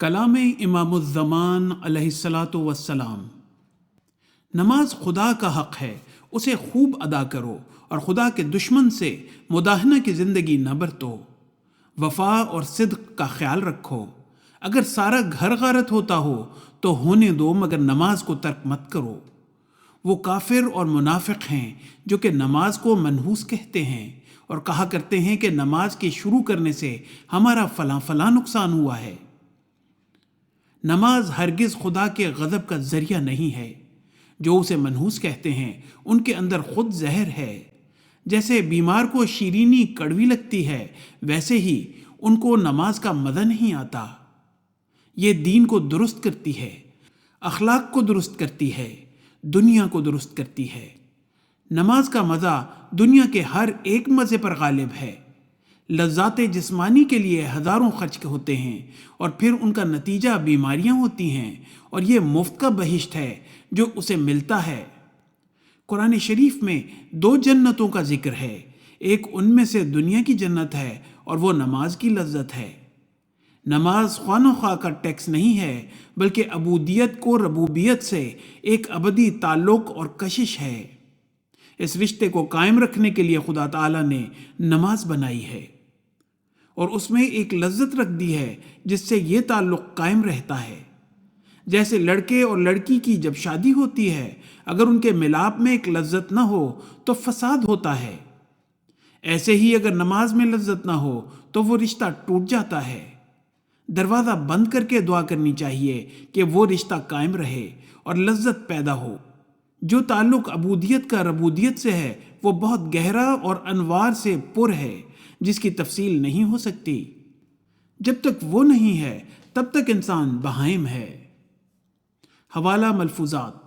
کلام امام الزمان علیہ الصلاۃ والسلام۔ نماز خدا کا حق ہے، اسے خوب ادا کرو اور خدا کے دشمن سے مداہنہ کی زندگی نہ برتو۔ وفا اور صدق کا خیال رکھو۔ اگر سارا گھر غارت ہوتا ہو تو ہونے دو، مگر نماز کو ترک مت کرو۔ وہ کافر اور منافق ہیں جو کہ نماز کو منحوس کہتے ہیں اور کہا کرتے ہیں کہ نماز کے شروع کرنے سے ہمارا فلاں فلاں نقصان ہوا ہے۔ نماز ہرگز خدا کے غضب کا ذریعہ نہیں ہے۔ جو اسے منحوس کہتے ہیں ان کے اندر خود زہر ہے۔ جیسے بیمار کو شیرینی کڑوی لگتی ہے، ویسے ہی ان کو نماز کا مزہ نہیں آتا۔ یہ دین کو درست کرتی ہے، اخلاق کو درست کرتی ہے، دنیا کو درست کرتی ہے۔ نماز کا مزہ دنیا کے ہر ایک مزے پر غالب ہے۔ لذات جسمانی کے لیے ہزاروں خرچ ہوتے ہیں اور پھر ان کا نتیجہ بیماریاں ہوتی ہیں، اور یہ مفت کا بہشت ہے جو اسے ملتا ہے۔ قرآن شریف میں 2 جنتوں کا ذکر ہے، ایک ان میں سے دنیا کی جنت ہے اور وہ نماز کی لذت ہے۔ نماز خوان و خواہ کا ٹیکس نہیں ہے، بلکہ عبودیت کو ربوبیت سے ایک ابدی تعلق اور کشش ہے۔ اس رشتے کو قائم رکھنے کے لیے خدا تعالیٰ نے نماز بنائی ہے اور اس میں ایک لذت رکھ دی ہے جس سے یہ تعلق قائم رہتا ہے۔ جیسے لڑکے اور لڑکی کی جب شادی ہوتی ہے، اگر ان کے ملاپ میں ایک لذت نہ ہو تو فساد ہوتا ہے، ایسے ہی اگر نماز میں لذت نہ ہو تو وہ رشتہ ٹوٹ جاتا ہے۔ دروازہ بند کر کے دعا کرنی چاہیے کہ وہ رشتہ قائم رہے اور لذت پیدا ہو۔ جو تعلق عبودیت کا ربوبیت سے ہے وہ بہت گہرا اور انوار سے پر ہے، جس کی تفصیل نہیں ہو سکتی۔ جب تک وہ نہیں ہے تب تک انسان بہائم ہے۔ حوالہ ملفوظات۔